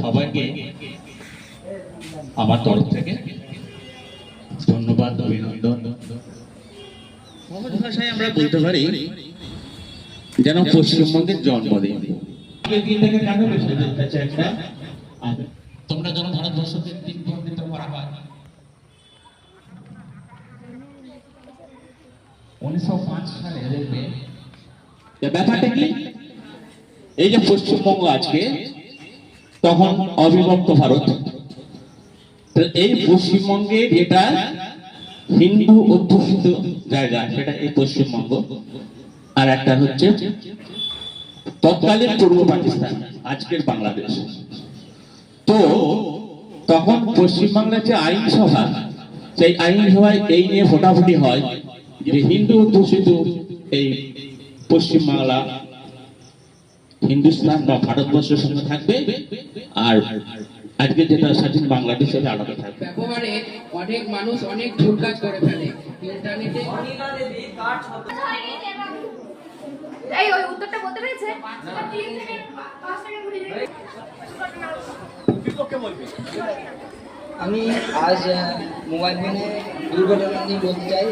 সবাইকে আমার তরফ থেকে ধন্যবাদ, অভিনন্দন। সহজ ভাষায় আমরা বলতে পারি যেন পশ্চিমবঙ্গের জন্মদিন। তোমরা যেন ভারতবর্ষকে 3 খণ্ডিত করা হয় 1905 সালে, দেখবে ব্যাপারটা কি, এই যে পশ্চিমবঙ্গ আজকে, তখন অবিভক্ত ভারত। এই পশ্চিমবঙ্গে যেটা হিন্দু অধ্যুষিত জায়গা সেটা এই পশ্চিমবঙ্গ, আর একটা হচ্ছে তৎকালীন পূর্ব পাকিস্তান, আজকের বাংলাদেশ। তো তখন পশ্চিমবাংলার যে আইনসভা, সেই আইনসভায় এই নিয়ে ভোটাভুটি হয় যে হিন্দু অধ্যুষিত এই পশ্চিমবাংলা হিন্দুস্তান বা ভারতবর্ষের সঙ্গে থাকবে, আর আজকে যেটা স্বাধীন বাংলাদেশ সেটা আলাদা থাকবে। ব্যবহারে অনেক মানুষ অনেক ভুল কাজ করে ফেলে ইন্টারনেটে। এই ওই উত্তরটা বলতে পেরেছে? আমি আজ মোবাইল ফোনে দুর্ঘটনা নিয়ে বলতে চাই।